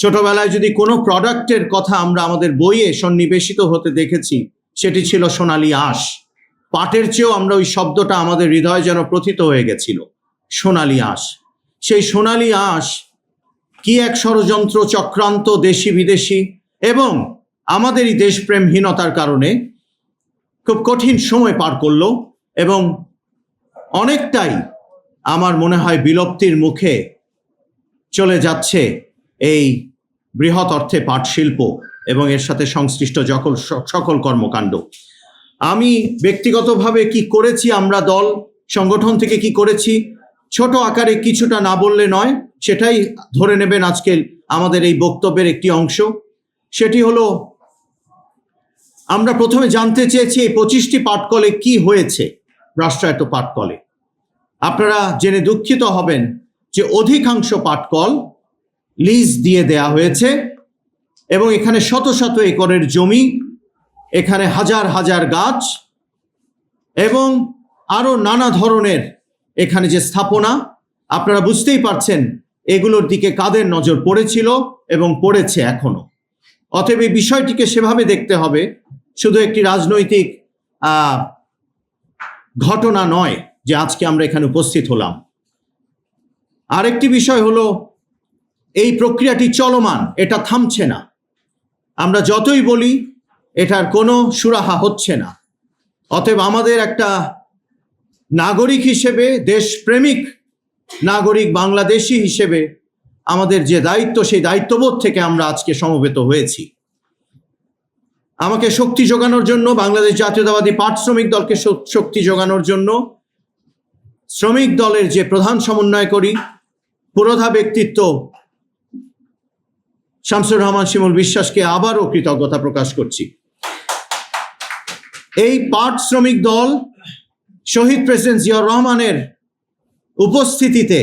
ছোটবেলায় যদি কোনো প্রোডাক্টের কথা আমরা আমাদের বইয়ে সন্নিবেশিত হতে দেখেছি, সেটি ছিল সোনালী আঁশ। পাটের চেয়েও আমরা ওই শব্দটা আমাদের হৃদয়ে যেন প্রথিত হয়ে গেছিল, সোনালী আঁশ। সেই সোনালী আঁশ কি এক ষড়যন্ত্র চক্রান্ত, দেশি বিদেশি এবং আমাদেরই দেশপ্রেমহীনতার কারণে খুব কঠিন সময় পার করলো এবং অনেকটাই আমার মনে হয় বিলুপ্তির মুখে চলে যাচ্ছে এই বৃহৎ অর্থে পাট শিল্প এবং এর সাথে সংশ্লিষ্ট সকল কর্মকাণ্ড। আমি ব্যক্তিগতভাবে কি করেছি, আমরা দল সংগঠন থেকে কি করেছি, ছোট আকারে কিছুটা না বললে নয়, সেটাই ধরে নেবেন আজকে আমাদের এই বক্তব্যের একটি অংশ। সেটি হলো, আমরা প্রথমে জানতে চেয়েছি এই 25টি পাটকলে কি হয়েছে রাষ্ট্রায়ত্ত পাটকলে। আপনারা জেনে দুঃখিত হবেন যে অধিকাংশ পাটকল লিজ দিয়ে দেয়া হয়েছে এবং এখানে শত শত একরের জমি, এখানে হাজার হাজার গাছ এবং আরো নানা ধরনের এখানে যে স্থাপনা, আপনারা বুঝতেই পারছেন এগুলোর দিকে কাদের নজর পড়েছিল এবং পড়েছে এখনো। অতএব এই বিষয়টিকে সেভাবে দেখতে হবে, শুধু একটি রাজনৈতিক ঘটনা নয় যে আজকে আমরা এখানে উপস্থিত হলাম। আরেকটি বিষয় হলো, এই প্রক্রিয়াটি চলমান, এটা থামছে না। আমরা যতই বলি এটার কোনো সুরাহা হচ্ছে না। অতএব আমাদের একটা নাগরিক হিসেবে, দেশপ্রেমিক নাগরিক বাংলাদেশি হিসেবে আমাদের যে দায়িত্ব, সেই দায়িত্ববোধ থেকে আমরা আজকে সমবেত হয়েছি। আমাকে শক্তি যোগানোর জন্য, বাংলাদেশ জাতীয়তাবাদী পাট শ্রমিক দলকে শক্তি যোগানোর জন্য শ্রমিক দলের যে প্রধান সমন্বয়কারী, পুরোধা ব্যক্তিত্ব শামসুর রহমান শিমুল বিশ্বাসকে আবারও কৃতজ্ঞতা প্রকাশ করছি। এই পাট শ্রমিক দল শহীদ প্রেসিডেন্ট জিয়াউর রহমানের উপস্থিতিতে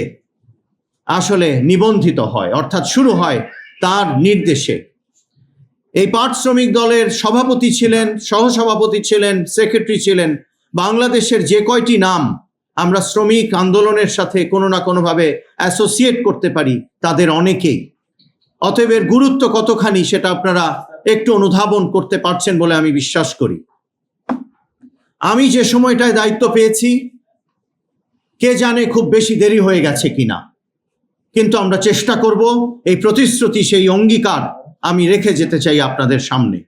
আসলে নিবন্ধিত হয়, অর্থাৎ শুরু হয় তার নির্দেশে। এই পাট শ্রমিক দলের সভাপতি ছিলেন, সহসভাপতি ছিলেন, সেক্রেটারি ছিলেন বাংলাদেশের যে কয়টি নাম আমরা শ্রমিক আন্দোলনের সাথে কোনো না কোনোভাবে অ্যাসোসিয়েট করতে পারি, তাদের অনেকেই। অতএব এর গুরুত্ব কতখানি সেটা আপনারা একটু অনুধাবন করতে পারছেন বলে আমি বিশ্বাস করি। আমি যে সময়টায় দায়িত্ব পেয়েছি, কে জানে খুব বেশি দেরি হয়ে গেছে কিনা, কিন্তু আমরা চেষ্টা করব এই প্রতিশ্রুতি, সেই অঙ্গীকার আমি রেখে যেতে চাই আপনাদের সামনে।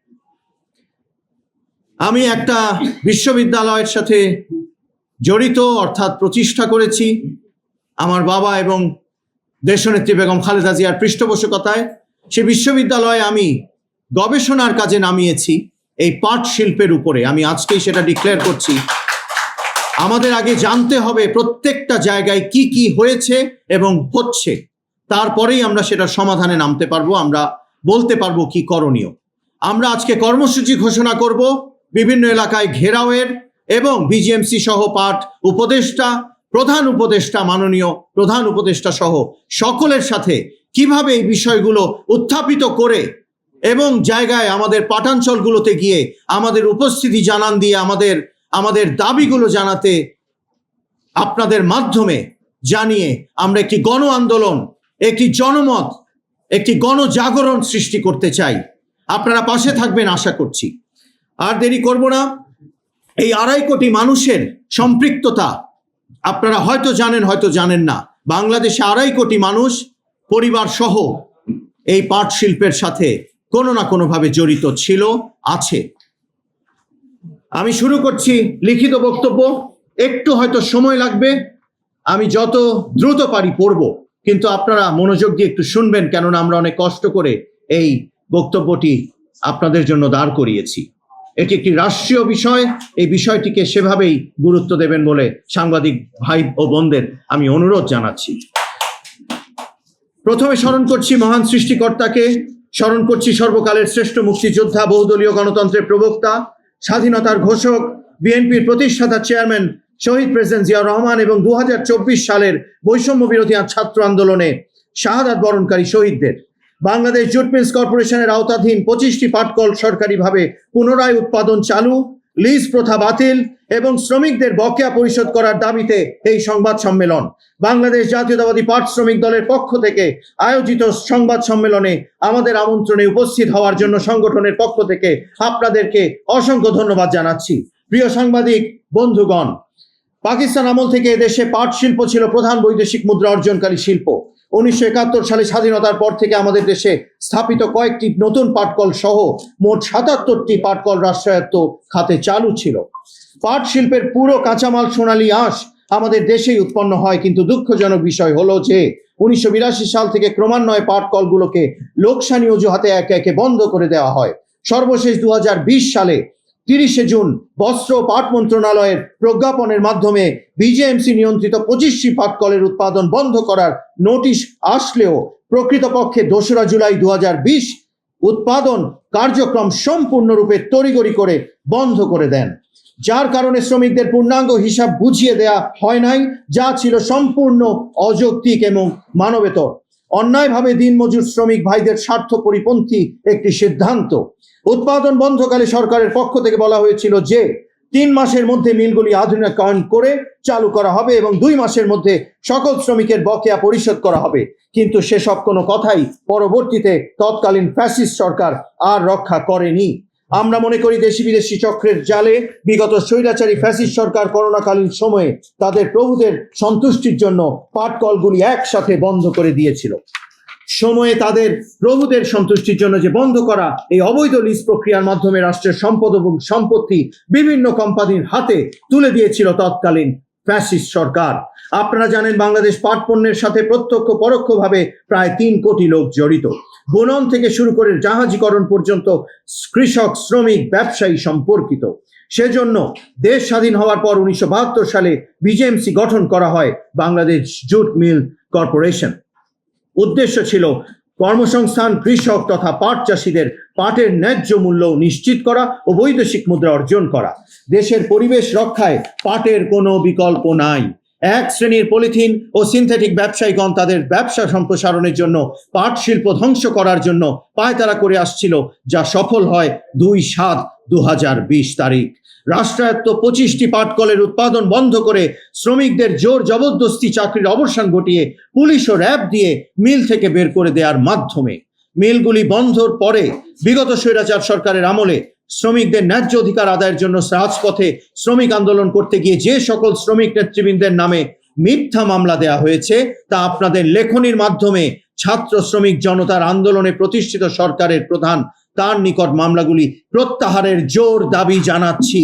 আমি একটা বিশ্ববিদ্যালয়ের সাথে জড়িত, অর্থাৎ প্রতিষ্ঠা করেছি আমার বাবা এবং দেশনেত্রী বেগম খালেদা জিয়ার পৃষ্ঠপোষকতায়। সে বিশ্ববিদ্যালয়ে আমি গবেষণার কাজে নামিয়েছি এই পাট শিল্পের উপরে। আমি আজকেই সেটা ডিক্লেয়ার করছি। আমাদের আগে জানতে হবে প্রত্যেকটা জায়গায় কি কি হয়েছে এবং হচ্ছে, তারপরেই আমরা সেটার সমাধানে নামতে পারবো, আমরা বলতে পারবো কি করণীয়। আমরা আজকে কর্মসূচি ঘোষণা করব বিভিন্ন এলাকায় ঘেরাওয়ের, এবং বিজিএমসি সহ পাট উপদেষ্টা, প্রধান উপদেষ্টা, মাননীয় প্রধান উপদেষ্টা সহ সকলের সাথে কিভাবে এই বিষয়গুলো উত্থাপিত করে এবং জায়গায় আমাদের পাটাঞ্চলগুলোতে গিয়ে আমাদের উপস্থিতি জানান দিয়ে আমাদের দাবিগুলো জানাতে, আপনাদের মাধ্যমে জানিয়ে আমরা একটি গণ আন্দোলন, একটি জনমত, একটি গণজাগরণ সৃষ্টি করতে চাই। আপনারা পাশে থাকবেন আশা করছি। আর দেরি করব না। এই 2.5 কোটি মানুষের সম্পৃক্ততা আপনারা হয়তো জানেন, হয়তো জানেন না। বাংলাদেশে 2.5 কোটি মানুষ পরিবার সহ এই পাট শিল্পের সাথে কোনো না কোনোভাবে জড়িত ছিল, আছে। আমি শুরু করছি লিখিত বক্তব্য। একটু হয়তো সময় লাগবে, আমি যত দ্রুত পারি পড়ব, কিন্তু আপনারা মনোযোগ দিয়ে একটু শুনবেন, কেননা আমরা অনেক কষ্ট করে এই বক্তব্যটি আপনাদের জন্য দাঁড় করিয়েছি। এটি একটি রাষ্ট্রীয় বিষয়, এই বিষয়টিকে সেভাবেই গুরুত্ব দেবেন বলে সাংবাদিক ভাই ও বোনদের আমি অনুরোধ জানাচ্ছি। প্রথমে স্মরণ করছি মহান সৃষ্টিকর্তাকে, স্মরণ করছি সর্বকালের শ্রেষ্ঠ মুক্তিযোদ্ধা, বহুদলীয় গণতন্ত্রের প্রবক্তা, স্বাধীনতার ঘোষক, বিএনপির প্রতিষ্ঠাতা চেয়ারম্যান শহীদ প্রেসিডেন্ট জিয়াউর রহমান এবং 2024 সালের বৈষম্য বিরোধী ছাত্র আন্দোলনে শাহাদাত বরণকারী শহীদদের। বাংলাদেশ জুট মিলস কর্পোরেশনের আওতাধীন 25টি পাটকল সরকারিভাবে পুনরায় উৎপাদন চালু, লিজ প্রথা বাতিল এবং শ্রমিকদের বকেয়া পরিশোধ করার দাবিতে এই সংবাদ সম্মেলন। বাংলাদেশ জাতীয়তাবাদী পাট শ্রমিক দলের পক্ষ থেকে আয়োজিত সংবাদ সম্মেলনে আমাদের আমন্ত্রণে উপস্থিত হওয়ার জন্য সংগঠনের পক্ষ থেকে আপনাদেরকে অসংখ্য ধন্যবাদ জানাচ্ছি। প্রিয় সাংবাদিক বন্ধুগণ, পাকিস্তান আমল থেকে দেশে পাট শিল্প ছিল প্রধান বৈদেশিক মুদ্রা অর্জনকারী শিল্প। 1971 সালে স্বাধীনতার পর থেকে আমাদের দেশে স্থাপিত কয়েকটি নতুন পাটকল সহ মোট 77টি পাটকল রাষ্ট্রায়ত্ত খাতে চালু ছিল। পাট শিল্পের পুরো কাঁচামাল সোনালী আঁশ আমাদের দেশেই উৎপন্ন হয়, কিন্তু দুঃখজনক বিষয় হলো যে 1982 সাল থেকে ক্রমান্বয়ে পাটকলগুলোকে লোকসানি অজুহাতে একে একে বন্ধ করে দেওয়া হয়। সর্বশেষ 2020 সালে 30 জুন বস্ত্র ও পাট মন্ত্রণালয়ের প্রজ্ঞাপনের মাধ্যমে বিজেএমসি নিয়ন্ত্রিত 25টি পাটকলের উৎপাদন বন্ধ করার নোটিশ আসলেও প্রকৃতপক্ষে 2রা জুলাই 2020 উৎপাদন কার্যক্রম সম্পূর্ণরূপে তড়িঘড়ি করে বন্ধ করে দেন, যার কারণে শ্রমিকদের পূর্ণাঙ্গ হিসাব বুঝিয়ে দেয়া হয় নাই, যা ছিল সম্পূর্ণ অযৌক্তিক এবং মানবেতর। অন্যায়ভাবে দিনমজুর শ্রমিক ভাইদের স্বার্থ পরিপন্থী একটি সিদ্ধান্ত। উৎপাদন বন্ধকালে সরকারের পক্ষ থেকে বলা হয়েছিল যে 3 মাসের মধ্যে মিলগুলি আধুনিকায়ন করে চালু করা হবে এবং 2 মাসের মধ্যে সকল শ্রমিকের বকেয়া পরিশোধ করা হবে, কিন্তু সেসব কোনো কথাই পরবর্তীতে তৎকালীন ফ্যাসিস্ট সরকার আর রক্ষা করেনি। আমরা মনে করি দেশি বিদেশি চক্রের জালে বিগত স্বৈরাচারী ফ্যাসিস্ট সরকার করোনাকালীন সময়ে তাদের প্রভুদের সন্তুষ্টির জন্য পাটকলগুলি একসাথে বন্ধ করে দিয়েছিল। সময়ে তাদের প্রভুদের সন্তুষ্টির জন্য যে বন্ধ করা এই অবৈধ লিজ প্রক্রিয়ার মাধ্যমে রাষ্ট্রের সম্পদ এবং সম্পত্তি বিভিন্ন কোম্পানির হাতে তুলে দিয়েছিল তৎকালীন ফ্যাসিস্ট সরকার। আপনারা জানেন বাংলাদেশ পাট পণ্যের সাথে প্রত্যক্ষ পরোক্ষভাবে প্রায় 3 কোটি লোক জড়িত। বুনন থেকে শুরু করে জাহাজীকরণ পর্যন্ত কৃষক, শ্রমিক, ব্যবসায়ী সম্পর্কিত। সেজন্য দেশ স্বাধীন হওয়ার পর 1972 সালে বিজেএমসি গঠন করা হয়, বাংলাদেশ জুট মিল কর্পোরেশন। উদ্দেশ্য ছিল কর্মসংস্থান, কৃষক তথা পাট চাষীদের পাটের ন্যায্য মূল্য নিশ্চিত করা ও বৈদেশিক মুদ্রা অর্জন করা। দেশের পরিবেশ রক্ষায় পাটের কোনো বিকল্প নাই। এক শ্রেণীর পলিথিন ও সিনথেটিক ব্যবসায়ীগণ তাদের ব্যবসা সম্প্রসারণের জন্য পাট শিল্প ধ্বংস করার জন্য পায়তারা করে আসছিল, যা সফল হয় 2/7/2020 তারিখ। রাষ্ট্রায়ত্ত 25টি পাটকলের উৎপাদন বন্ধ করে শ্রমিকদের জোর জবরদস্তি চাকরির অবসান ঘটিয়ে পুলিশ ও র্যাব দিয়ে মিল থেকে বের করে দেওয়ার মাধ্যমে মিলগুলি বন্ধর পরে বিগত স্বৈরাচার সরকারের আমলে শ্রমিকদের ন্যায্য অধিকার আদায়ের জন্য রাজপথে শ্রমিক আন্দোলন করতে গিয়ে যে সকল শ্রমিক নেতৃবৃন্দের নামে মিথ্যা মামলা দেয়া হয়েছে তা আপনাদের লেখনির মাধ্যমে ছাত্র শ্রমিক জনতার আন্দোলনে প্রতিষ্ঠিত সরকারের প্রধান তার নিকট মামলাগুলি প্রত্যাহারের জোর দাবি জানাচ্ছি।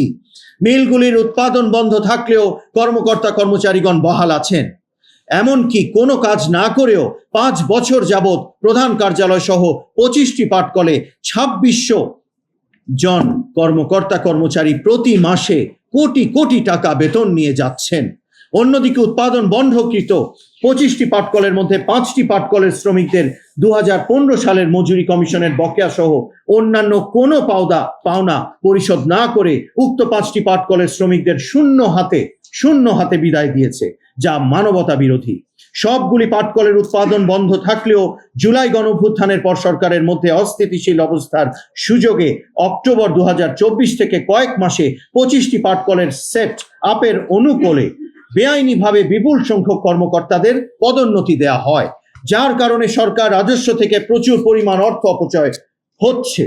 মিলগুলির উৎপাদন বন্ধ থাকলেও কর্মকর্তা কর্মচারীগণ বহাল আছেন। এমনকি কোনো কাজ না করেও 5 বছর যাবৎ প্রধান কার্যালয় সহ 25টি পাটকলে 2600 জন কর্মকর্তা কর্মচারী প্রতি মাসে কোটি কোটি টাকা বেতন নিয়ে যাচ্ছেন। অন্যদিকে উৎপাদন বন্ধকৃত 25টি পাটকলের মধ্যে 5টি পাটকলের শ্রমিকদের 2015 সালের মজুরি কমিশনের বকেয়া সহ অন্যান্য কোনো পাওনা পরিশোধ না করে উক্ত 5টি পাটকলের শ্রমিকদের শূন্য হাতে বিদায় দিয়েছে, যা মানবতা বিরোধী। সবগুলি পাটকলের উৎপাদন বন্ধ থাকলেও জুলাই গণঅভ্যুত্থানের পর সরকারের মধ্যে অস্থিতিশীল অবস্থার সুযোগে অক্টোবর 2024 থেকে কয়েক মাসে 25টি পাটকলের সেট আপের অনুকূলে বেআইনিভাবে বিপুল সংখ্যক কর্মকর্তাদের পদোন্নতি দেয়া হয়, যার কারণে সরকার রাজস্ব থেকে প্রচুর পরিমাণ অর্থ অপচয় হচ্ছে।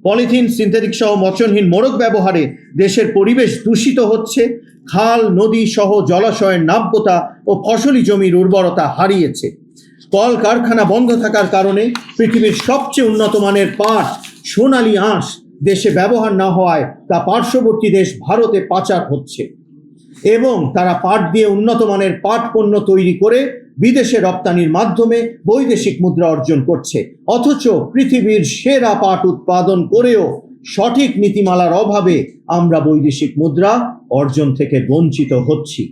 পলিথিন, সিনথেটিক সহ মচনহীন মোড়ক ব্যবহারে দেশের পরিবেশ দূষিত হচ্ছে। খাল, নদী সহ জলাশয়ের নাব্যতা ও ফসলি জমির উর্বরতা হারিয়েছে। কল কারখানা বন্ধ থাকার কারণে পৃথিবীর সবচেয়ে উন্নত মানের পাট সোনালী আঁশ দেশে ব্যবহার না হওয়ায় তা পার্শ্ববর্তী দেশ ভারতে পাচার হচ্ছে এবং তারা পাট দিয়ে উন্নত মানের পাট পণ্য তৈরি করে বিদেশে রপ্তানির মাধ্যমে বৈদেশিক মুদ্রা অর্জন করছে। অথচ পৃথিবীর সেরা পাট উৎপাদন করেও সঠিক নীতিমালার অভাবে আমরা বৈদেশিক মুদ্রা অর্জন থেকে বঞ্চিত হচ্ছি।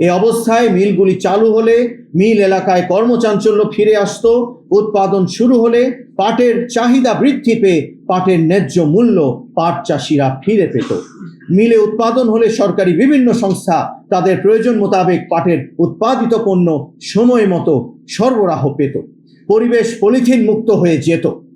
এই অবস্থায় মিলগুলি চালু হলে মিল এলাকায় কর্মচাঞ্চল্য ফিরে আসতো, উৎপাদন শুরু হলে পাটের চাহিদা বৃদ্ধি পেয়ে পাটের ন্যায্য মূল্য পাট চাষিরা ফিরে পেত। মিলে উৎপাদন হলে সরকারি বিভিন্ন সংস্থা তাদের প্রয়োজন মোতাবেক পাটের উৎপাদিত পণ্য সময় মতো সরবরাহ পেত। পরিবেশ পলিথিন মুক্ত হয়ে যেত।